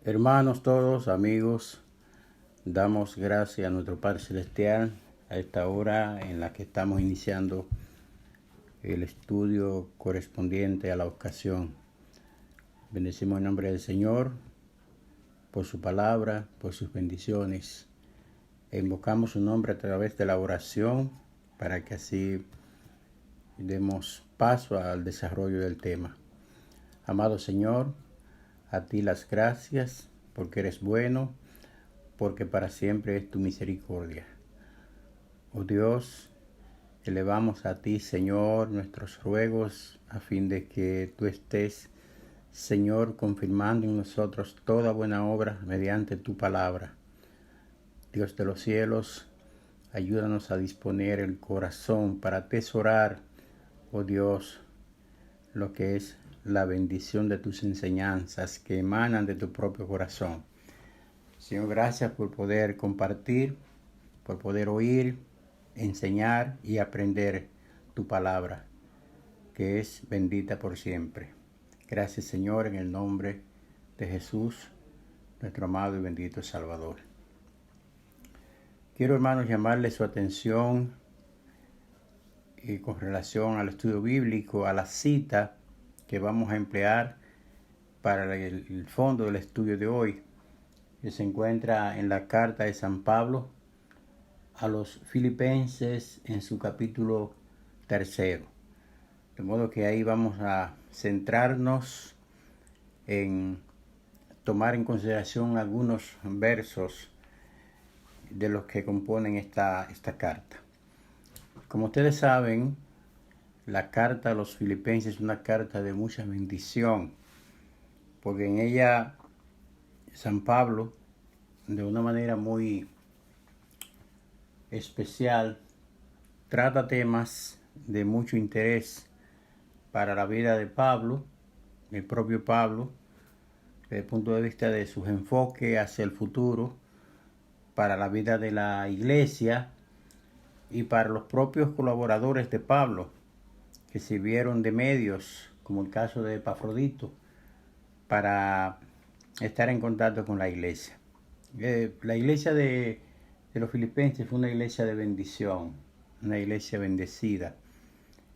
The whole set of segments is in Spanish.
Hermanos todos, amigos, damos gracias a nuestro Padre Celestial a esta hora en la que estamos iniciando el estudio correspondiente a la ocasión. Bendecimos el nombre del Señor por su palabra, por sus bendiciones. E invocamos su nombre a través de la oración para que así demos paso al desarrollo del tema. Amado Señor, a ti las gracias, porque eres bueno, porque para siempre es tu misericordia. Oh Dios, elevamos a ti, Señor, nuestros ruegos, a fin de que tú estés, Señor, confirmando en nosotros toda buena obra mediante tu palabra. Dios de los cielos, ayúdanos a disponer el corazón para atesorar, oh Dios, lo que es la bendición de tus enseñanzas que emanan de tu propio corazón. Señor, gracias por poder compartir, por poder oír, enseñar y aprender tu palabra, que es bendita por siempre. Gracias, Señor, en el nombre de Jesús, nuestro amado y bendito Salvador. Quiero, hermanos, llamarle su atención y con relación al estudio bíblico, a la cita que vamos a emplear para el fondo del estudio de hoy, que se encuentra en la carta de San Pablo a los Filipenses en su capítulo 3. De modo que ahí vamos a centrarnos en tomar en consideración algunos versos de los que componen esta carta. Como ustedes saben, la carta a los Filipenses es una carta de mucha bendición, porque en ella San Pablo, de una manera muy especial, trata temas de mucho interés para la vida de Pablo, el propio Pablo, desde el punto de vista de sus enfoques hacia el futuro, para la vida de la iglesia y para los propios colaboradores de Pablo, que sirvieron de medios, como el caso de Epafrodito, para estar en contacto con la iglesia. La iglesia de los Filipenses fue una iglesia de bendición, una iglesia bendecida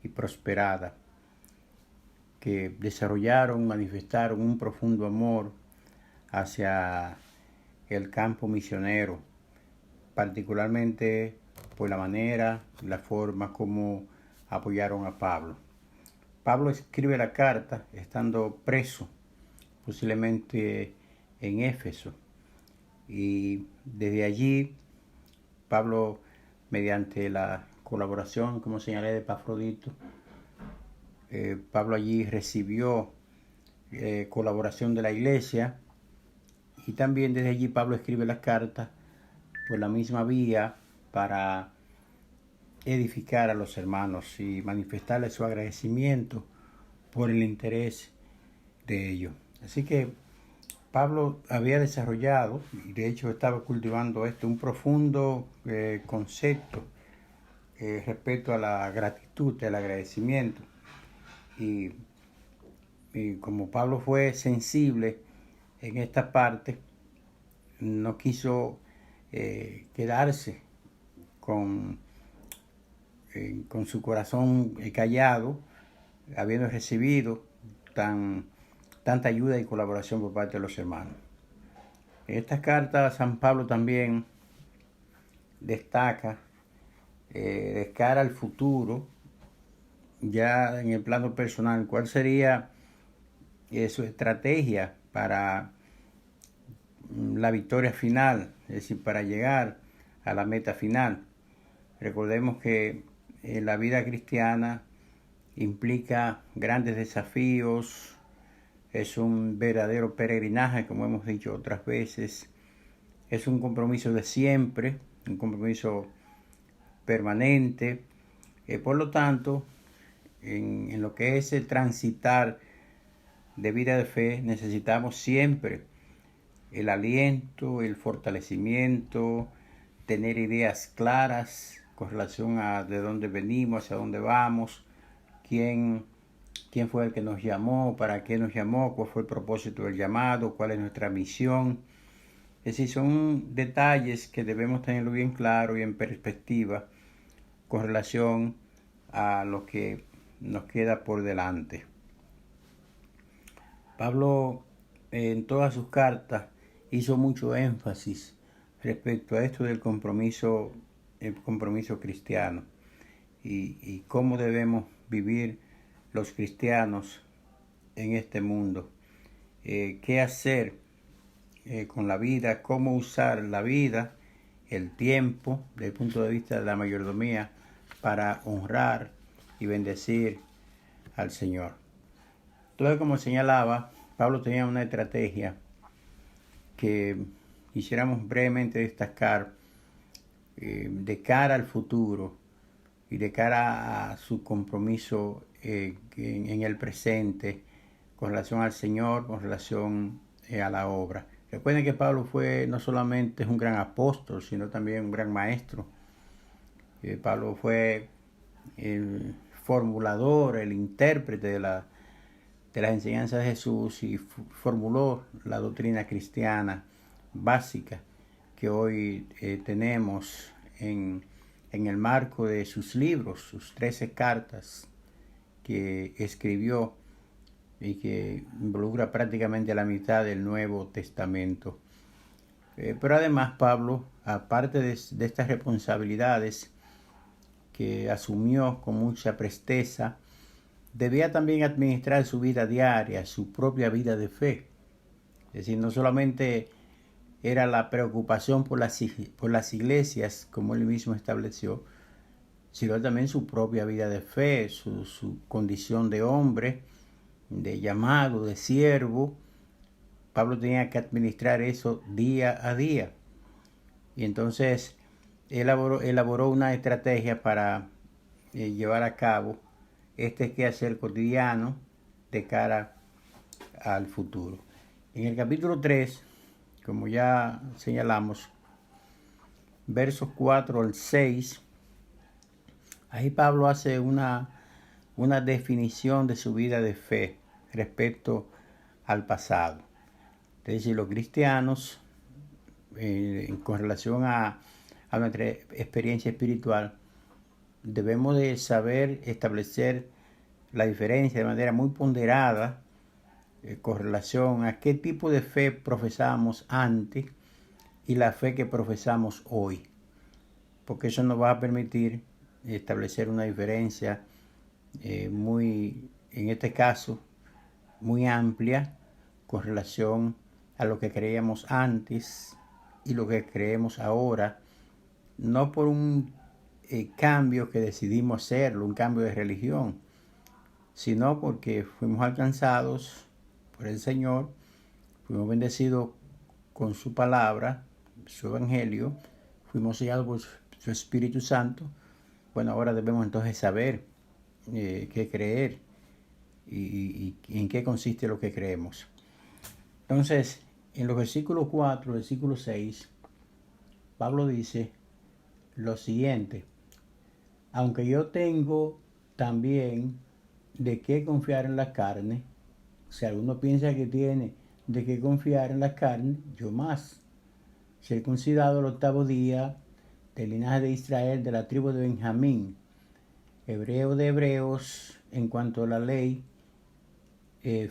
y prosperada, que desarrollaron, manifestaron un profundo amor hacia el campo misionero, particularmente por la manera, la forma como apoyaron a Pablo. Pablo escribe la carta estando preso, posiblemente en Éfeso, y desde allí Pablo, mediante la colaboración, como señalé, de Epafrodito, Pablo allí recibió colaboración de la iglesia, y también desde allí Pablo escribe la carta por la misma vía para edificar a los hermanos y manifestarles su agradecimiento por el interés de ellos. Así que Pablo había desarrollado, y de hecho estaba cultivando un profundo concepto respecto a la gratitud, el agradecimiento. Y como Pablo fue sensible en esta parte, no quiso quedarse con su corazón callado, habiendo recibido tanta ayuda y colaboración por parte de los hermanos. En esta carta San Pablo también destaca de cara al futuro, ya en el plano personal, cuál sería su estrategia para la victoria final, es decir, para llegar a la meta final. Recordemos que la vida cristiana implica grandes desafíos, es un verdadero peregrinaje, como hemos dicho otras veces, es un compromiso de siempre, un compromiso permanente. Por lo tanto, en lo que es el transitar de vida de fe, necesitamos siempre el aliento, el fortalecimiento, tener ideas claras con relación a de dónde venimos, hacia dónde vamos, quién quién fue el que nos llamó, para qué nos llamó, cuál fue el propósito del llamado, cuál es nuestra misión. Es decir, son detalles que debemos tenerlo bien claro y en perspectiva con relación a lo que nos queda por delante. Pablo en todas sus cartas hizo mucho énfasis respecto a esto del compromiso, el compromiso cristiano y cómo debemos vivir los cristianos en este mundo, qué hacer con la vida, cómo usar la vida, el tiempo, desde el punto de vista de la mayordomía, para honrar y bendecir al Señor. Entonces, como señalaba, Pablo tenía una estrategia que quisiéramos brevemente destacar de cara al futuro y de cara a su compromiso en el presente con relación al Señor, con relación a la obra. Recuerden que Pablo fue no solamente un gran apóstol, sino también un gran maestro. Pablo fue el formulador, el intérprete de las enseñanzas de Jesús y formuló la doctrina cristiana básica que hoy tenemos en el marco de sus libros, sus 13 cartas que escribió y que involucra prácticamente la mitad del Nuevo Testamento. Pero además Pablo, aparte de estas responsabilidades que asumió con mucha presteza, debía también administrar su vida diaria, su propia vida de fe. Es decir, no solamente era la preocupación por las iglesias, como él mismo estableció, sino también su propia vida de fe, su condición de hombre, de llamado, de siervo. Pablo tenía que administrar eso día a día. Y entonces elaboró una estrategia para llevar a cabo este quehacer cotidiano de cara al futuro. En el capítulo 3, como ya señalamos, versos 4 al 6, ahí Pablo hace una definición de su vida de fe respecto al pasado. Es decir, los cristianos, con relación a nuestra experiencia espiritual, debemos de saber establecer la diferencia de manera muy ponderada con relación a qué tipo de fe profesamos antes y la fe que profesamos hoy, porque eso nos va a permitir establecer una diferencia en este caso, muy amplia con relación a lo que creíamos antes y lo que creemos ahora, no por un cambio que decidimos hacerlo, un cambio de religión, sino porque fuimos alcanzados por el Señor, fuimos bendecidos con su palabra, su evangelio, fuimos sellados por su Espíritu Santo. Bueno, ahora debemos entonces saber qué creer y en qué consiste lo que creemos. Entonces, en los versículos 4, versículo 6, Pablo dice lo siguiente: aunque yo tengo también de qué confiar en la carne, si alguno piensa que tiene de qué confiar en la carne, yo más. Circuncidado el 8º día, del linaje de Israel, de la tribu de Benjamín, hebreo de hebreos en cuanto a la ley,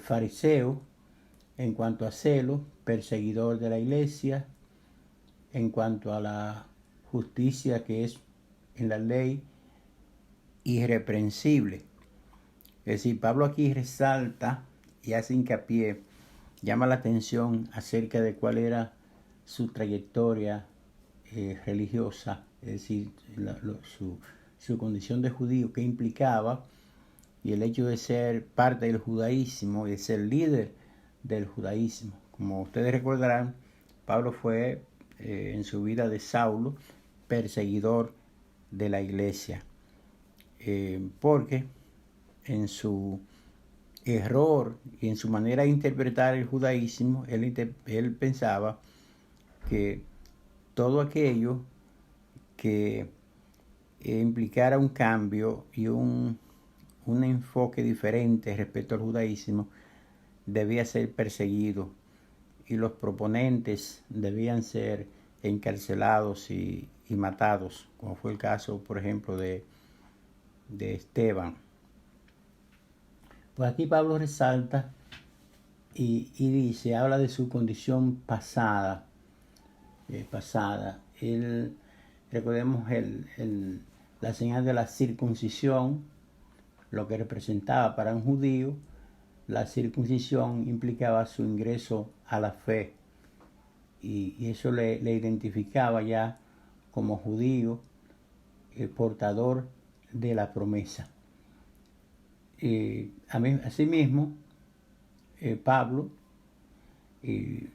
fariseo en cuanto a celo, perseguidor de la iglesia, en cuanto a la justicia que es en la ley, irreprensible. Es decir, Pablo aquí resalta y hace hincapié, llama la atención acerca de cuál era su trayectoria religiosa, es decir, su condición de judío, que implicaba, y el hecho de ser parte del judaísmo y de ser líder del judaísmo. Como ustedes recordarán, Pablo fue en su vida de Saulo perseguidor de la iglesia, porque en su error y en su manera de interpretar el judaísmo, él pensaba que todo aquello que implicara un cambio y un un enfoque diferente respecto al judaísmo, debía ser perseguido y los proponentes debían ser encarcelados y matados, como fue el caso, por ejemplo, de Esteban. Pues aquí Pablo resalta y dice, habla de su condición pasada. Recordemos la señal de la circuncisión, lo que representaba para un judío. La circuncisión implicaba su ingreso a la fe y eso le identificaba ya como judío, el portador de la promesa. Asimismo, Pablo, él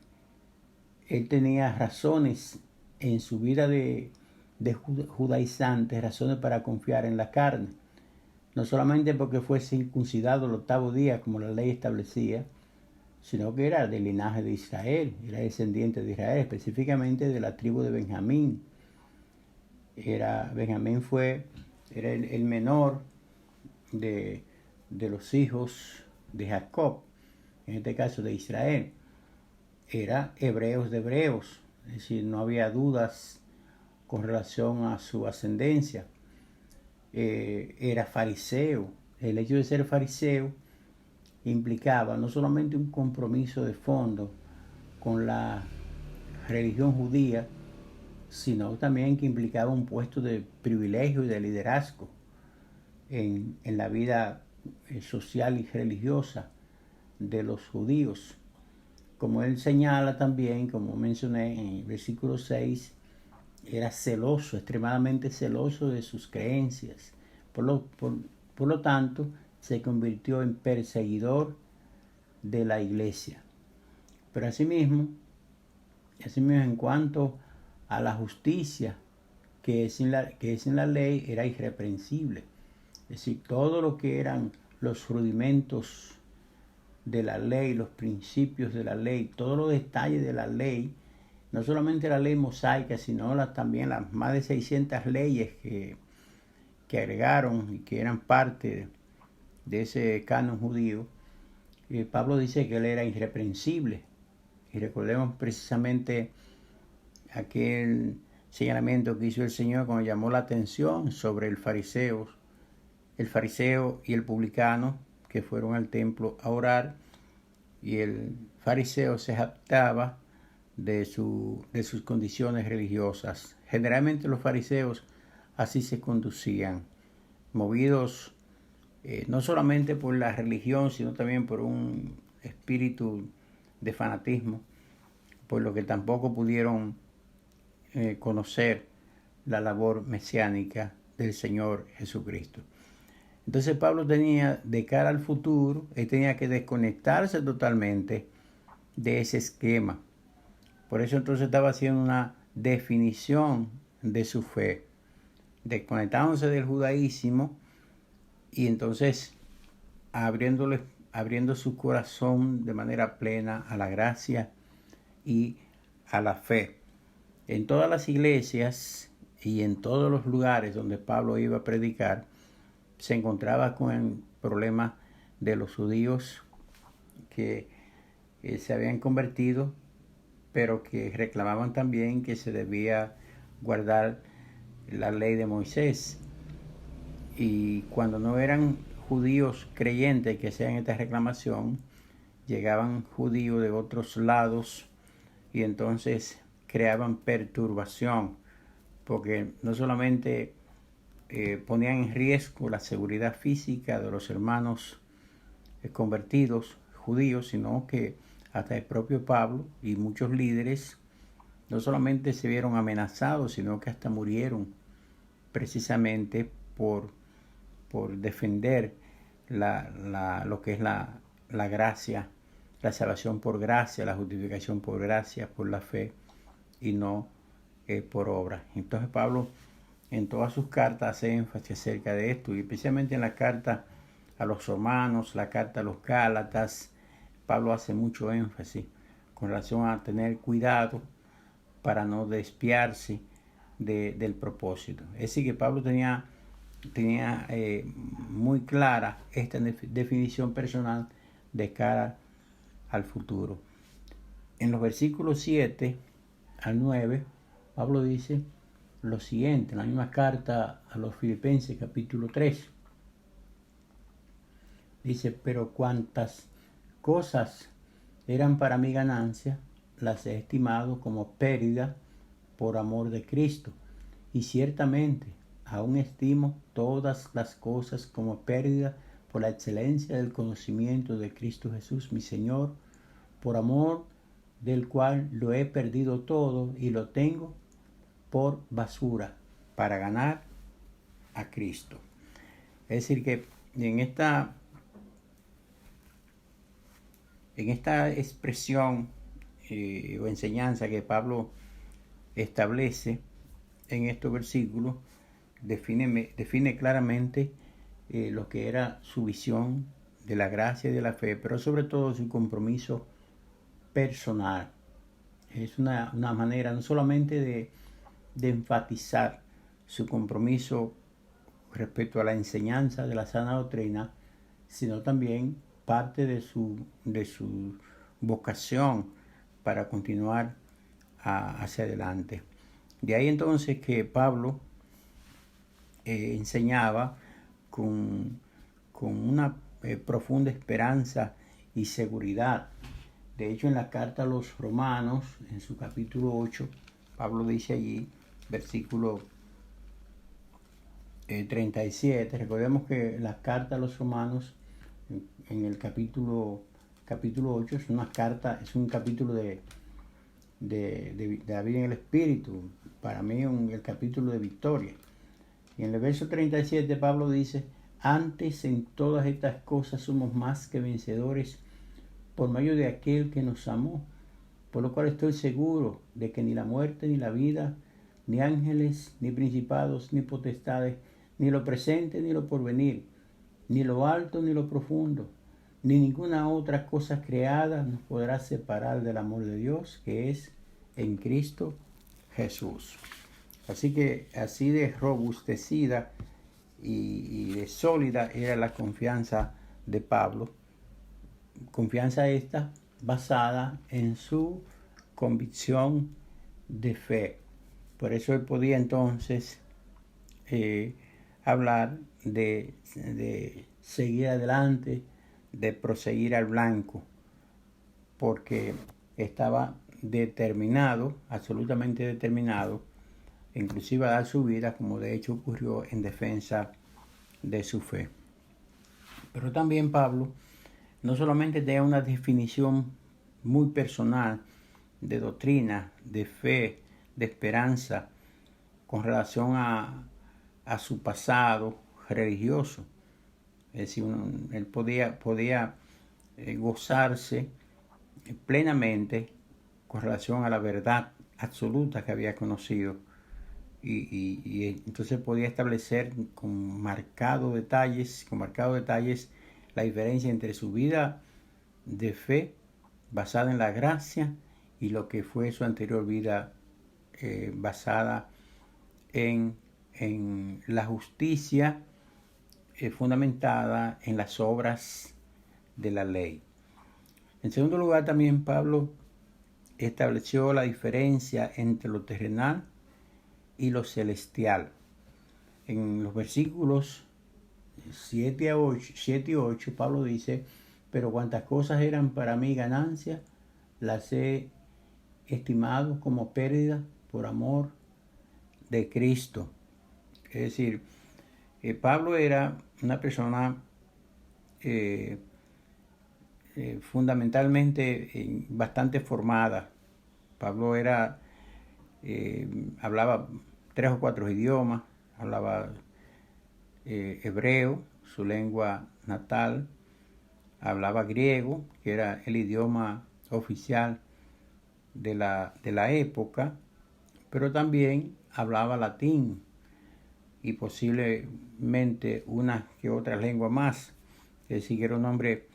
tenía razones en su vida de judaizante, razones para confiar en la carne. No solamente porque fue circuncidado el 8º día, como la ley establecía, sino que era del linaje de Israel, era descendiente de Israel, específicamente de la tribu de Benjamín. Benjamín era el menor de los hijos de Jacob, en este caso de Israel. Era hebreos de hebreos, es decir, no había dudas con relación a su ascendencia. Era fariseo. El hecho de ser fariseo implicaba no solamente un compromiso de fondo con la religión judía, sino también que implicaba un puesto de privilegio y de liderazgo en la vida social y religiosa de los judíos. Como él señala también, como mencioné en el versículo 6, era celoso, extremadamente celoso de sus creencias. Por lo tanto, se convirtió en perseguidor de la iglesia. Pero asimismo, en cuanto a la justicia que es en la ley, era irreprensible. Es decir, todo lo que eran los rudimentos de la ley, los principios de la ley, todos los detalles de la ley, no solamente la ley mosaica, sino también las más de 600 leyes que agregaron y que eran parte de ese canon judío. Pablo dice que él era irreprensible. Y recordemos precisamente aquel señalamiento que hizo el Señor cuando llamó la atención sobre el fariseo y el publicano que fueron al templo a orar, y el fariseo se jactaba de sus condiciones religiosas. Generalmente los fariseos así se conducían, movidos no solamente por la religión, sino también por un espíritu de fanatismo, por lo que tampoco pudieron conocer la labor mesiánica del Señor Jesucristo. Entonces Pablo tenía, de cara al futuro, él tenía que desconectarse totalmente de ese esquema. Por eso entonces estaba haciendo una definición de su fe, desconectándose del judaísmo y entonces abriendo su corazón de manera plena a la gracia y a la fe. En todas las iglesias y en todos los lugares donde Pablo iba a predicar, se encontraba con el problema de los judíos que se habían convertido, pero que reclamaban también que se debía guardar la ley de Moisés. Y cuando no eran judíos creyentes que hacían esta reclamación, llegaban judíos de otros lados y entonces creaban perturbación, porque no solamente ponían en riesgo la seguridad física de los hermanos convertidos judíos, sino que hasta el propio Pablo y muchos líderes no solamente se vieron amenazados, sino que hasta murieron precisamente por defender lo que es la gracia, la salvación por gracia, la justificación por gracia, por la fe y no por obra. Entonces Pablo en todas sus cartas hace énfasis acerca de esto, y especialmente en la carta a los romanos, la carta a los gálatas, Pablo hace mucho énfasis con relación a tener cuidado para no desviarse del propósito. Es decir, que Pablo tenía tenía muy clara esta definición personal de cara al futuro. En los versículos 7 al 9, Pablo dice lo siguiente, en la misma carta a los Filipenses, capítulo 3. Dice, pero cuantas cosas eran para mi ganancia, las he estimado como pérdida por amor de Cristo. Y ciertamente, aún estimo todas las cosas como pérdida por la excelencia del conocimiento de Cristo Jesús, mi Señor, por amor del cual lo he perdido todo y lo tengo por basura para ganar a Cristo. Es decir que en esta expresión o enseñanza que Pablo establece en estos versículos, define claramente lo que era su visión de la gracia y de la fe, pero sobre todo su compromiso personal. Es una manera no solamente de enfatizar su compromiso respecto a la enseñanza de la sana doctrina, sino también parte de su vocación para continuar hacia adelante. De ahí entonces que Pablo enseñaba con una profunda esperanza y seguridad. De hecho, en la carta a los Romanos, en su capítulo 8, Pablo dice allí, versículo 37, recordemos que la carta a los Romanos, en el capítulo 8, es un capítulo de la vida en el Espíritu, para mí el capítulo de victoria. Y en el verso 37 Pablo dice, antes en todas estas cosas somos más que vencedores por medio de aquel que nos amó, por lo cual estoy seguro de que ni la muerte ni la vida, ni ángeles, ni principados, ni potestades, ni lo presente ni lo porvenir, ni lo alto ni lo profundo, ni ninguna otra cosa creada nos podrá separar del amor de Dios que es en Cristo Jesús. Así que así de robustecida y de sólida era la confianza de Pablo. Confianza esta basada en su convicción de fe. Por eso él podía entonces hablar de seguir adelante, de proseguir al blanco, porque estaba determinado, absolutamente determinado, inclusive a dar su vida, como de hecho ocurrió en defensa de su fe. Pero también Pablo no solamente tenía una definición muy personal de doctrina, de fe, de esperanza, con relación a su pasado religioso. Es decir, él podía gozarse plenamente con relación a la verdad absoluta que había conocido. Y entonces podía establecer con marcados detalles la diferencia entre su vida de fe basada en la gracia y lo que fue su anterior vida basada en la justicia fundamentada en las obras de la ley. En segundo lugar, también Pablo estableció la diferencia entre lo terrenal y lo celestial. En los versículos 7 y 8, Pablo dice, pero cuantas cosas eran para mí ganancia, las he estimado como pérdida por amor de Cristo. Es decir, Pablo era una persona fundamentalmente bastante formada. Pablo hablaba 3 o 4 idiomas, hablaba hebreo, su lengua natal, hablaba griego, que era el idioma oficial de la época, pero también hablaba latín y posiblemente una que otra lengua más. Es decir, que era un hombre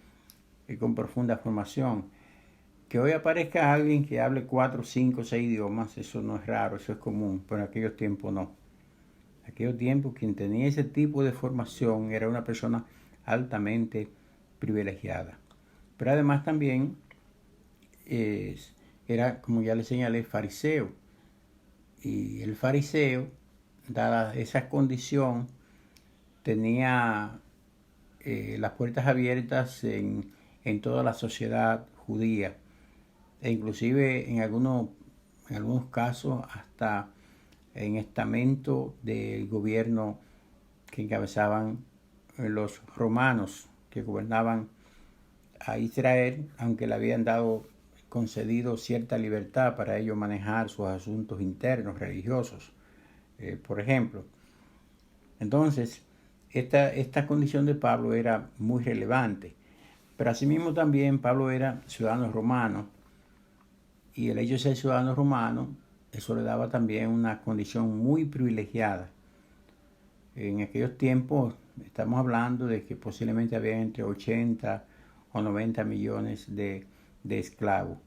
con profunda formación. Que hoy aparezca alguien que hable 4, 5, 6 idiomas, eso no es raro, eso es común, pero en aquellos tiempos no. En aquellos tiempos, quien tenía ese tipo de formación era una persona altamente privilegiada. Pero además también era, como ya le señalé, fariseo. Y el fariseo, dada esa condición, tenía las puertas abiertas en toda la sociedad judía, e inclusive en algunos casos hasta en estamento del gobierno que encabezaban los romanos que gobernaban a Israel, aunque le habían concedido cierta libertad para ellos manejar sus asuntos internos religiosos, por ejemplo. Entonces, esta condición de Pablo era muy relevante, pero asimismo también Pablo era ciudadano romano, y el hecho de ser ciudadano romano, eso le daba también una condición muy privilegiada. En aquellos tiempos estamos hablando de que posiblemente había entre 80 o 90 millones de esclavos.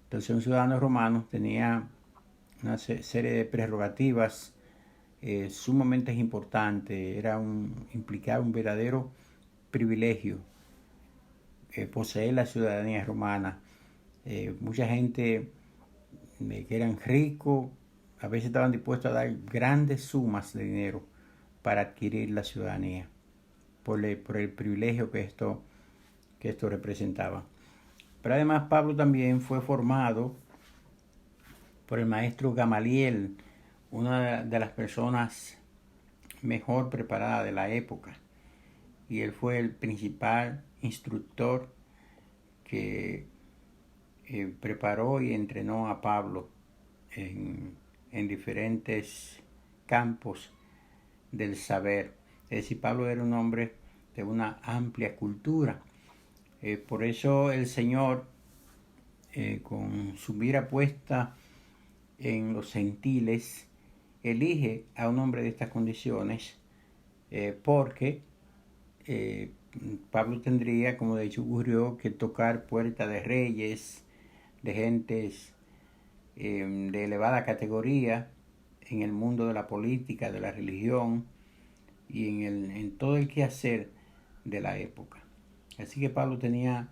Entonces un ciudadano romano tenía una serie de prerrogativas sumamente importantes. Implicaba un verdadero privilegio poseer la ciudadanía romana. Mucha gente que eran ricos a veces estaban dispuestos a dar grandes sumas de dinero para adquirir la ciudadanía por el privilegio que esto representaba. Pero además Pablo también fue formado por el maestro Gamaliel, una de las personas mejor preparadas de la época, y él fue el principal instructor que preparó y entrenó a Pablo en diferentes campos del saber. Es decir, Pablo era un hombre de una amplia cultura. Por eso el Señor, con su mira puesta en los gentiles, elige a un hombre de estas condiciones, porque Pablo tendría, como de hecho ocurrió, que tocar puertas de reyes, de gentes de elevada categoría en el mundo de la política, de la religión y en todo el quehacer de la época. Así que Pablo tenía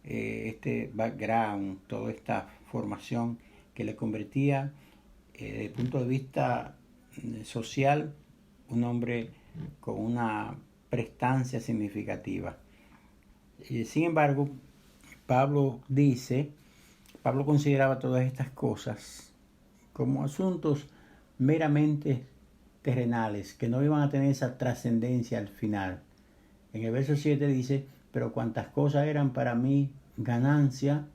este background, toda esta formación que le convertía desde el punto de vista social un hombre con una prestancia significativa. Sin embargo, Pablo consideraba todas estas cosas como asuntos meramente terrenales, que no iban a tener esa trascendencia al final. En el verso 7 dice: pero cuantas cosas eran para mí ganancia,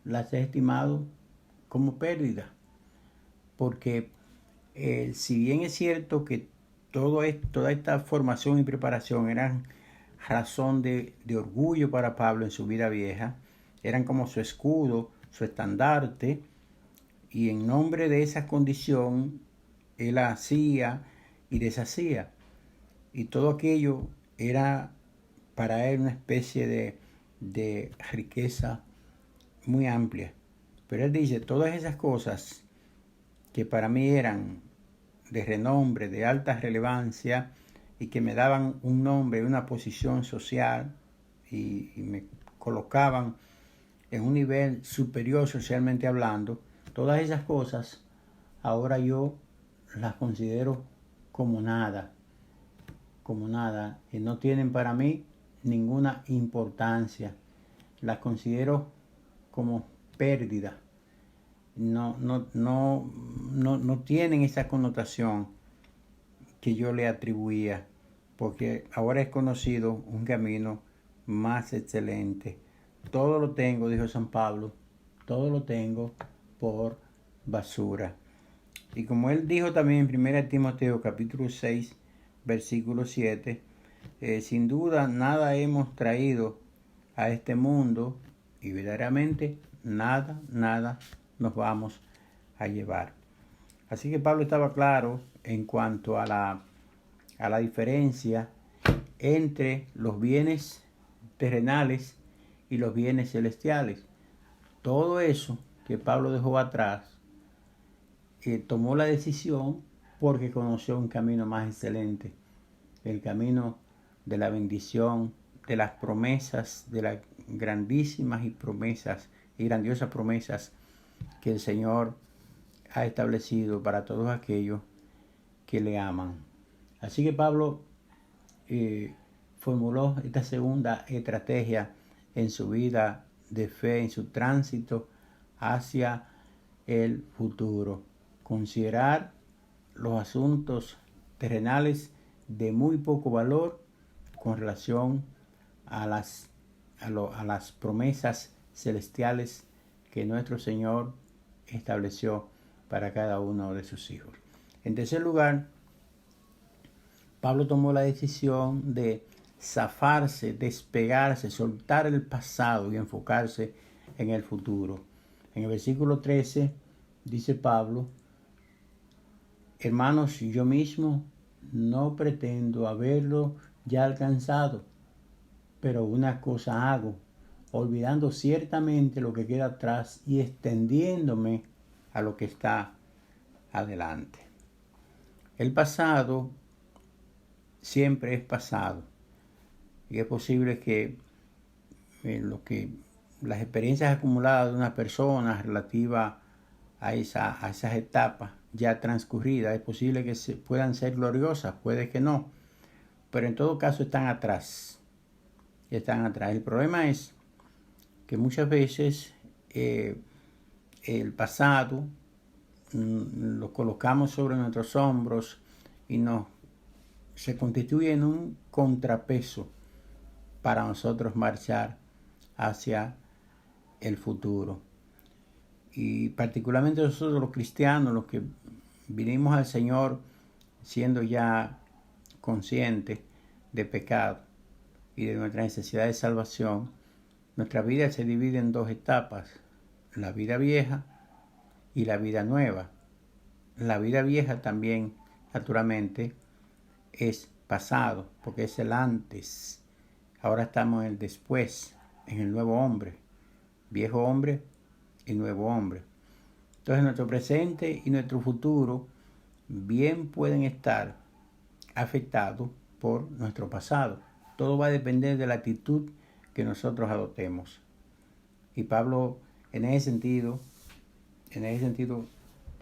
las he estimado como pérdida. Porque si bien es cierto que toda esta formación y preparación eran razón de orgullo para Pablo en su vida vieja, eran como su escudo, su estandarte, y en nombre de esa condición él hacía y deshacía, y todo aquello era para él una especie de riqueza muy amplia. Pero él dice: todas esas cosas que para mí eran de renombre, de alta relevancia, y que me daban un nombre, una posición social, y me colocaban en un nivel superior socialmente hablando, todas esas cosas ahora yo las considero como nada, que no tienen para mí ninguna importancia. Las considero como pérdida. No tienen esa connotación que yo le atribuía, porque ahora he conocido un camino más excelente. Todo lo tengo, dijo San Pablo, todo lo tengo por basura. Y como él dijo también en 1 Timoteo capítulo 6, versículo 7, sin duda nada hemos traído a este mundo, y verdaderamente nada nos vamos a llevar. Así que Pablo estaba claro en cuanto a la diferencia entre los bienes terrenales y los bienes celestiales. Todo eso que Pablo dejó atrás, tomó la decisión porque conoció un camino más excelente, el camino de la bendición, de las promesas, de las grandísimas y grandiosas promesas que el Señor ha establecido para todos aquellos que le aman. Así que Pablo formuló esta segunda estrategia en su vida de fe, en su tránsito hacia el futuro. Considerar los asuntos terrenales de muy poco valor con relación a las promesas celestiales que nuestro Señor estableció para cada uno de sus hijos. En tercer lugar, Pablo tomó la decisión de zafarse, despegarse, soltar el pasado y enfocarse en el futuro. En el versículo 13 dice Pablo: hermanos, yo mismo no pretendo haberlo ya alcanzado, pero una cosa hago, olvidando ciertamente lo que queda atrás y extendiéndome a lo que está adelante. El pasado siempre es pasado, y es posible que las experiencias acumuladas de una persona relativa a esas etapas ya transcurridas, es posible que puedan ser gloriosas, puede que no, pero en todo caso están atrás. El problema es que muchas veces el pasado lo colocamos sobre nuestros hombros y se constituye en un contrapeso para nosotros marchar hacia el futuro. Y particularmente nosotros los cristianos, los que vinimos al Señor siendo ya conscientes de pecado y de nuestra necesidad de salvación, nuestra vida se divide en dos etapas: la vida vieja y la vida nueva. La vida vieja también, naturalmente, es pasado, porque es el antes. Ahora estamos en el después, en el nuevo hombre, viejo hombre y nuevo hombre. Entonces nuestro presente y nuestro futuro bien pueden estar afectados por nuestro pasado. Todo va a depender de la actitud que nosotros adoptemos. Y Pablo, en ese sentido,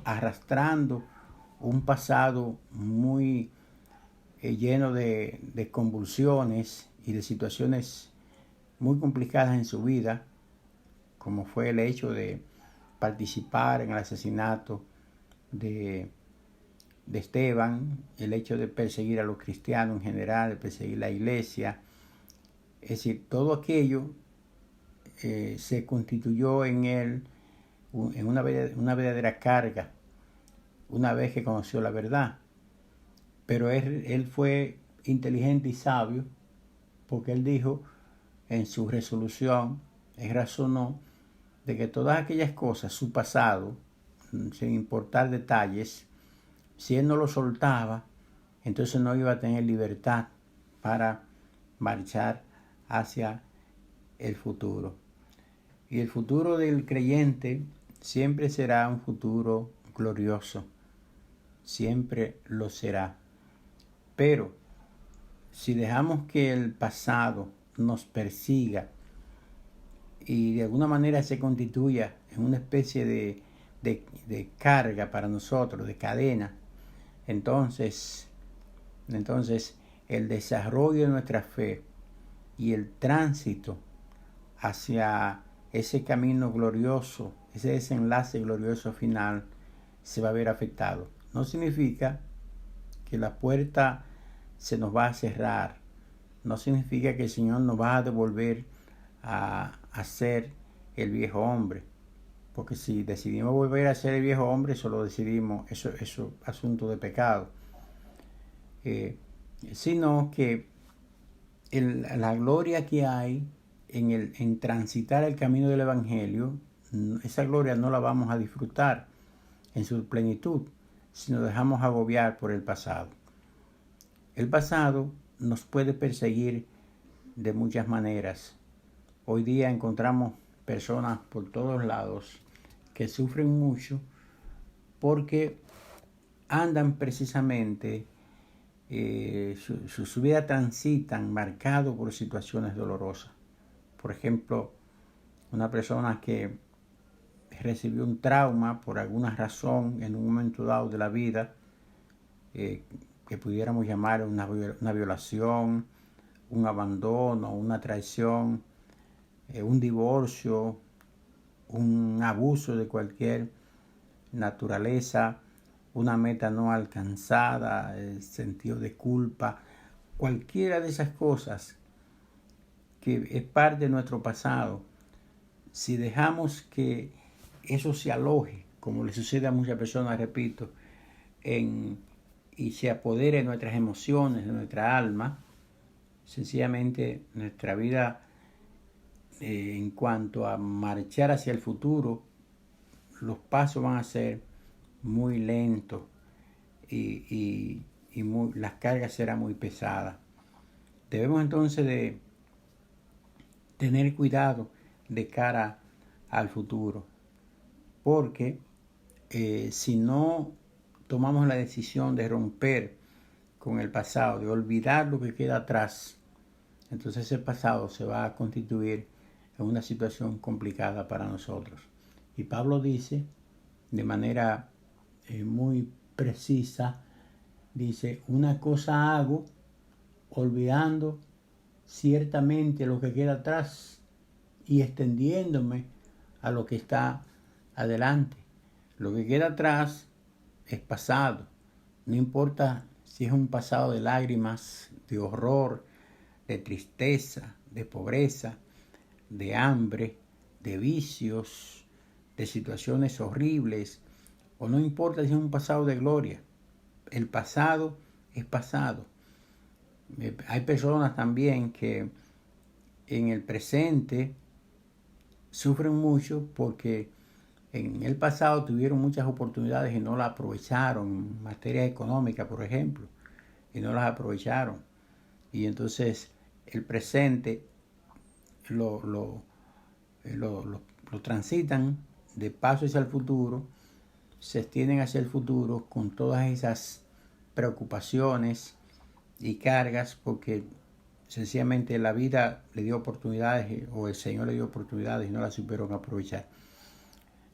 arrastrando un pasado muy lleno de convulsiones y de situaciones muy complicadas en su vida, como fue el hecho de participar en el asesinato de Esteban, el hecho de perseguir a los cristianos en general, de perseguir la iglesia. Es decir, todo aquello se constituyó en él en una verdadera carga una vez que conoció la verdad. Pero él fue inteligente y sabio, porque él dijo en su resolución, él razonó de que todas aquellas cosas, su pasado, sin importar detalles, si él no lo soltaba, entonces no iba a tener libertad para marchar hacia el futuro. Y el futuro del creyente siempre será un futuro glorioso, siempre lo será. Pero si dejamos que el pasado nos persiga y de alguna manera se constituya en una especie de carga para nosotros, de cadena, entonces el desarrollo de nuestra fe y el tránsito hacia ese camino glorioso, ese desenlace glorioso final, se va a ver afectado. No significa que la puerta se nos va a cerrar, no significa que el Señor nos va a devolver a ser el viejo hombre, porque si decidimos volver a ser el viejo hombre, eso lo decidimos, eso es asunto de pecado, sino que la gloria que hay en transitar el camino del Evangelio, esa gloria no la vamos a disfrutar en su plenitud si nos dejamos agobiar por el pasado. El pasado nos puede perseguir de muchas maneras. Hoy día encontramos personas por todos lados que sufren mucho porque andan precisamente, su vida transitan marcado por situaciones dolorosas. Por ejemplo, una persona que recibió un trauma por alguna razón en un momento dado de la vida, que pudiéramos llamar una violación, un abandono, una traición, un divorcio, un abuso de cualquier naturaleza, una meta no alcanzada, el sentido de culpa, cualquiera de esas cosas que es parte de nuestro pasado. Si dejamos que eso se aloje, como le sucede a muchas personas, repito, y se apodere de nuestras emociones, de nuestra alma, sencillamente nuestra vida, en cuanto a marchar hacia el futuro, los pasos van a ser muy lentos y las cargas serán muy pesadas. Debemos entonces de tener cuidado de cara al futuro, porque si no tomamos la decisión de romper con el pasado, de olvidar lo que queda atrás, entonces ese pasado se va a constituir en una situación complicada para nosotros. Y Pablo dice de manera muy precisa, dice: una cosa hago, olvidando ciertamente lo que queda atrás y extendiéndome a lo que está adelante. Lo que queda atrás es pasado. No importa si es un pasado de lágrimas, de horror, de tristeza, de pobreza, de hambre, de vicios, de situaciones horribles, o no importa si es un pasado de gloria. El pasado es pasado. Hay personas también que en el presente sufren mucho porque en el pasado tuvieron muchas oportunidades y no las aprovecharon, en materia económica, por ejemplo, y no las aprovecharon. Y entonces el presente lo transitan de paso hacia el futuro, se extienden hacia el futuro con todas esas preocupaciones y cargas, porque sencillamente la vida le dio oportunidades, o el Señor le dio oportunidades y no las supieron aprovechar.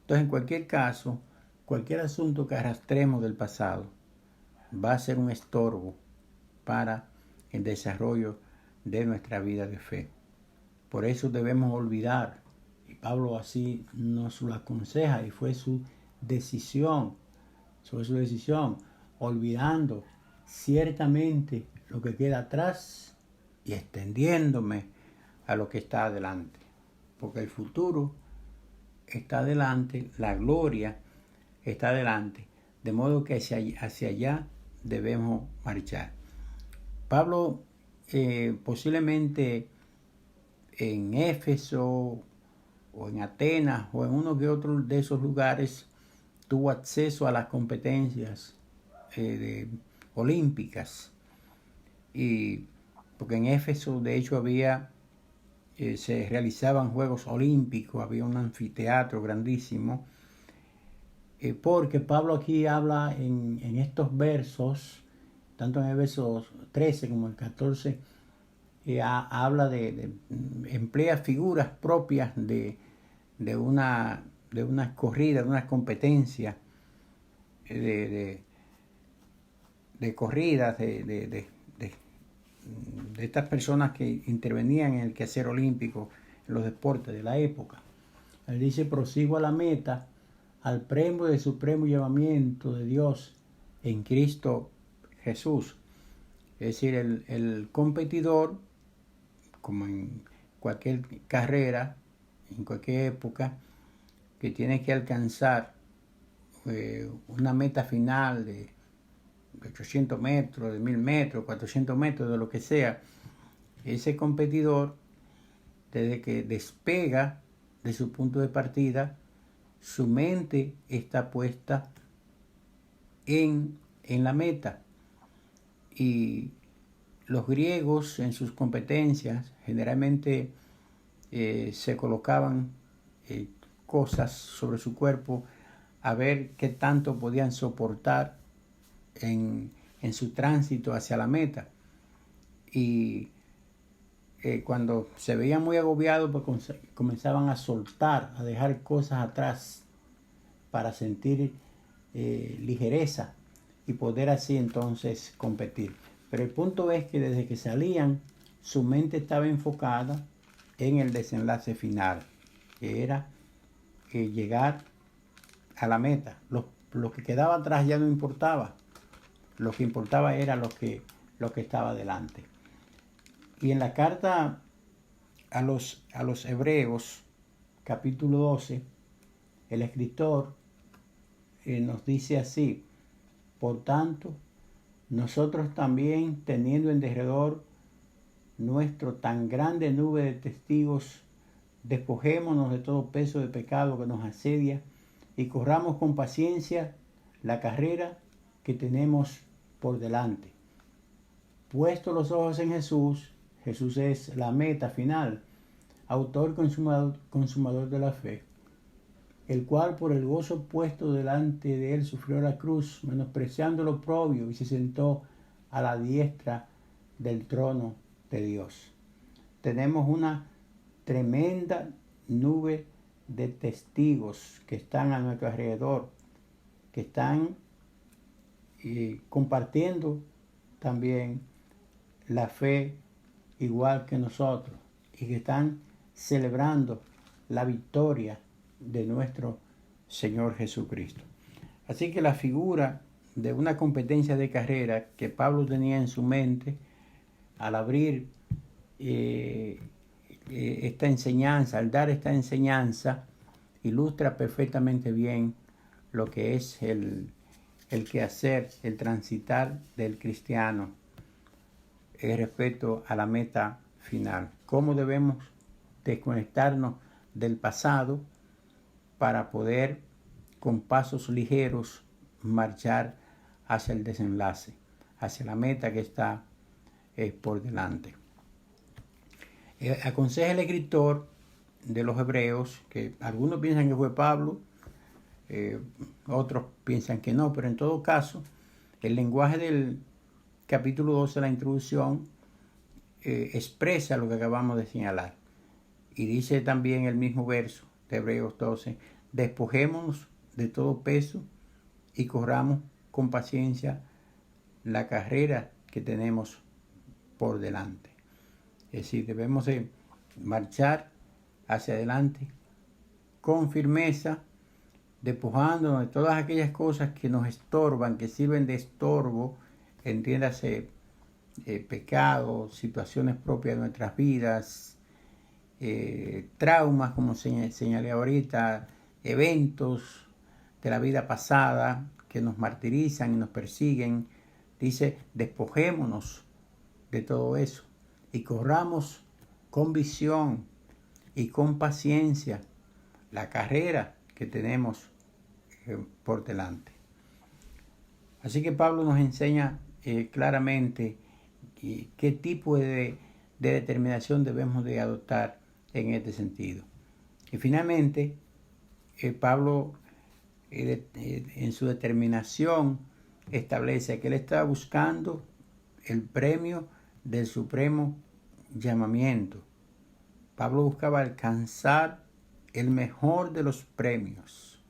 Entonces, en cualquier caso, cualquier asunto que arrastremos del pasado va a ser un estorbo para el desarrollo de nuestra vida de fe. Por eso debemos olvidar, y Pablo así nos lo aconseja, y fue su decisión, olvidando ciertamente lo que queda atrás y extendiéndome a lo que está adelante, porque el futuro está adelante, la gloria está adelante, de modo que hacia allá debemos marchar. Pablo, posiblemente en Éfeso o en Atenas o en uno que otro de esos lugares, tuvo acceso a las competencias olímpicas, y porque en Éfeso de hecho se realizaban Juegos Olímpicos, había un anfiteatro grandísimo, porque Pablo aquí habla en estos versos, tanto en el verso 13 como el 14, habla emplea figuras propias de una corrida, de una competencia de corridas, de estas personas que intervenían en el quehacer olímpico, en los deportes de la época. Él dice: prosigo a la meta, al premio del supremo llamamiento de Dios en Cristo Jesús. Es decir, el competidor, como en cualquier carrera, en cualquier época, que tiene que alcanzar una meta final de 800 metros, de 1000 metros, 400 metros, de lo que sea, ese competidor, desde que despega de su punto de partida, su mente está puesta en la meta. Y los griegos, en sus competencias, generalmente se colocaban cosas sobre su cuerpo a ver qué tanto podían soportar en su tránsito hacia la meta. Y cuando se veían muy agobiados, pues comenzaban a soltar, a dejar cosas atrás para sentir ligereza y poder así entonces competir. Pero el punto es que desde que salían, su mente estaba enfocada en el desenlace final, que era llegar a la meta. Lo que quedaba atrás ya no importaba. Lo que importaba era lo que estaba delante. Y en la carta a los Hebreos, capítulo 12, el escritor nos dice así: por tanto, nosotros también, teniendo en derredor nuestro tan grande nube de testigos, despojémonos de todo peso de pecado que nos asedia y corramos con paciencia la carrera que tenemos por delante. Puesto los ojos en Jesús, Jesús es la meta final, autor consumador de la fe, el cual por el gozo puesto delante de él sufrió la cruz, menospreciando lo oprobio, y se sentó a la diestra del trono de Dios. Tenemos una tremenda nube de testigos que están a nuestro alrededor, que están compartiendo también la fe igual que nosotros y que están celebrando la victoria de nuestro Señor Jesucristo. Así que la figura de una competencia de carrera que Pablo tenía en su mente al abrir esta enseñanza, al dar esta enseñanza, ilustra perfectamente bien lo que es el quehacer, el transitar del cristiano respecto a la meta final. Cómo debemos desconectarnos del pasado para poder, con pasos ligeros, marchar hacia el desenlace, hacia la meta que está por delante. Aconseja el escritor de los Hebreos, que algunos piensan que fue Pablo, otros piensan que no, pero en todo caso, el lenguaje del capítulo 12, la introducción, expresa lo que acabamos de señalar. Y dice también el mismo verso de Hebreos 12, despojémonos de todo peso y corramos con paciencia la carrera que tenemos por delante. Es decir, debemos de marchar hacia adelante con firmeza, despojándonos de todas aquellas cosas que nos estorban, que sirven de estorbo, entiéndase, pecados, situaciones propias de nuestras vidas, traumas, como señalé ahorita, eventos de la vida pasada que nos martirizan y nos persiguen. Dice, despojémonos de todo eso y corramos con visión y con paciencia la carrera que tenemos por delante. Así que Pablo nos enseña claramente qué tipo de determinación debemos de adoptar en este sentido. Y finalmente, Pablo en su determinación establece que él estaba buscando el premio del supremo llamamiento. Pablo buscaba alcanzar el mejor de los premios.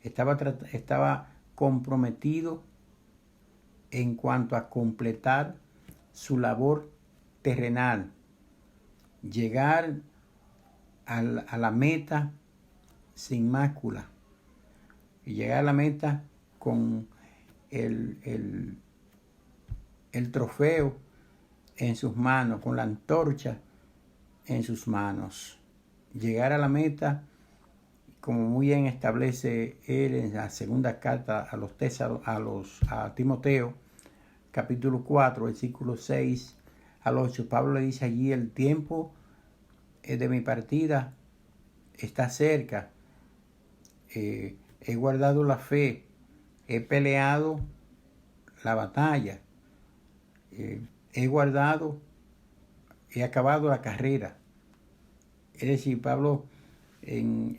Estaba comprometido en cuanto a completar su labor terrenal, llegar a la meta sin mácula y llegar a la meta con el trofeo en sus manos, con la antorcha en sus manos. Llegar a la meta, como muy bien establece él en la segunda carta a Timoteo, capítulo 4, versículos 6 al 8. Pablo le dice allí, el tiempo de mi partida está cerca. He guardado la fe, he peleado la batalla, he acabado la carrera. Es decir, Pablo en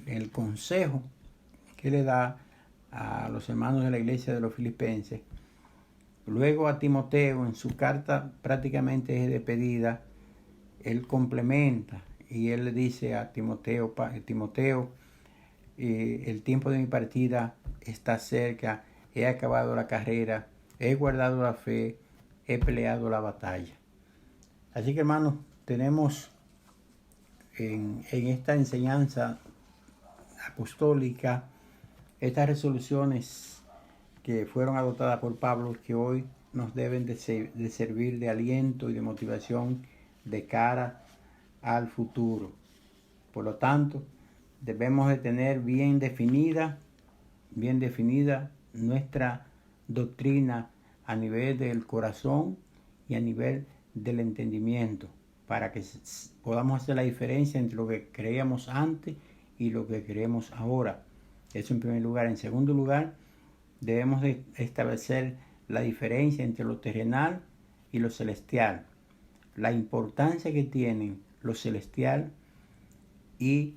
el consejo que le da a los hermanos de la iglesia de los Filipenses. Luego a Timoteo, en su carta prácticamente de despedida, él complementa y él le dice a Timoteo, el tiempo de mi partida está cerca, he acabado la carrera, he guardado la fe, he peleado la batalla. Así que, hermanos, tenemos en esta enseñanza apostólica estas resoluciones que fueron adoptadas por Pablo, que hoy nos deben de servir de aliento y de motivación de cara al futuro. Por lo tanto, debemos de tener bien definida nuestra doctrina a nivel del corazón y a nivel del entendimiento, para que podamos hacer la diferencia entre lo que creíamos antes y lo que creemos ahora. Eso en primer lugar. En segundo lugar, debemos de establecer la diferencia entre lo terrenal y lo celestial, la importancia que tienen lo celestial y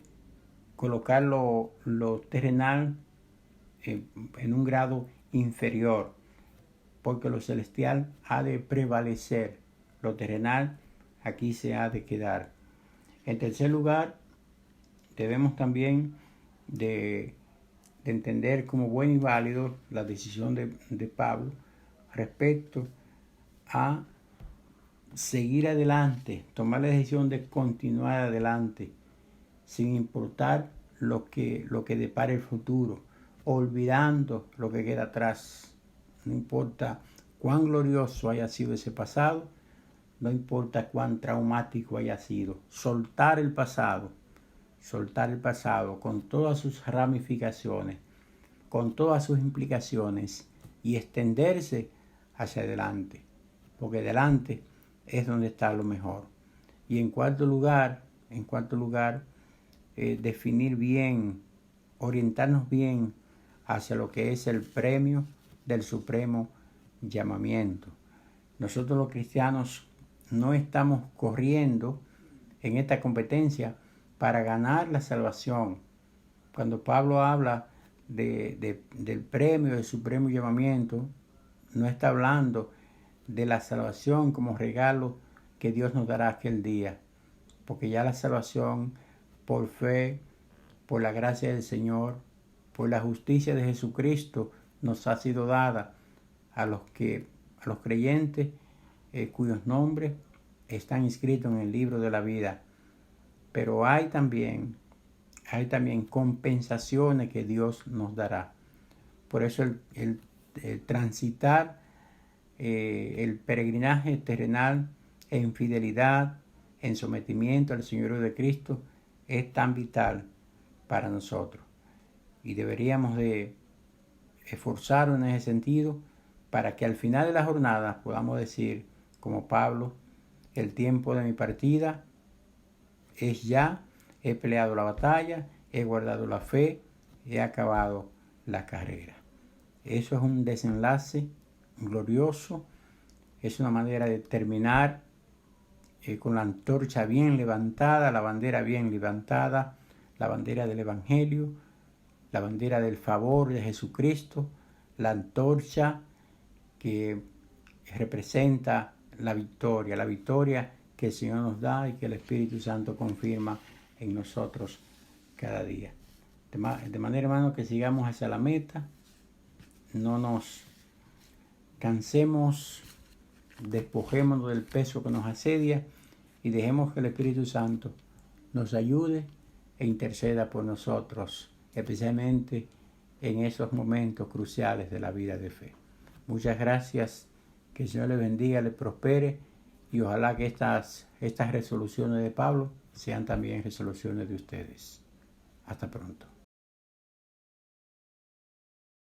colocar lo terrenal en un grado inferior, porque lo celestial ha de prevalecer, lo terrenal aquí se ha de quedar. En tercer lugar, debemos también de entender como bueno y válido la decisión de Pablo respecto a seguir adelante, tomar la decisión de continuar adelante, sin importar lo que depare el futuro, olvidando lo que queda atrás. No importa cuán glorioso haya sido ese pasado, no importa cuán traumático haya sido, soltar el pasado con todas sus ramificaciones, con todas sus implicaciones y extenderse hacia adelante, porque adelante es donde está lo mejor. Y en cuarto lugar, definir bien, orientarnos bien hacia lo que es el premio del supremo llamamiento. Nosotros los cristianos no estamos corriendo en esta competencia para ganar la salvación. Cuando Pablo habla del premio del supremo llamamiento, no está hablando de la salvación como regalo que Dios nos dará aquel día, porque ya la salvación por fe, por la gracia del Señor, por la justicia de Jesucristo nos ha sido dada a los creyentes cuyos nombres están inscritos en el libro de la vida. Pero hay también compensaciones que Dios nos dará. Por eso el transitar el peregrinaje terrenal en fidelidad, en sometimiento al Señorío de Cristo, es tan vital para nosotros. Y deberíamos de esforzarnos en ese sentido para que al final de la jornada podamos decir, como Pablo, el tiempo de mi partida es ya, he peleado la batalla, he guardado la fe, he acabado la carrera. Eso es un desenlace glorioso, es una manera de terminar con la antorcha bien levantada, la bandera bien levantada, la bandera del Evangelio, la bandera del favor de Jesucristo, la antorcha que representa la victoria que el Señor nos da y que el Espíritu Santo confirma en nosotros cada día. De manera, hermano, que sigamos hacia la meta, no nos cansemos, despojémonos del peso que nos asedia y dejemos que el Espíritu Santo nos ayude e interceda por nosotros, especialmente en esos momentos cruciales de la vida de fe. Muchas gracias, que el Señor le bendiga, le prospere y ojalá que estas resoluciones de Pablo sean también resoluciones de ustedes. Hasta pronto.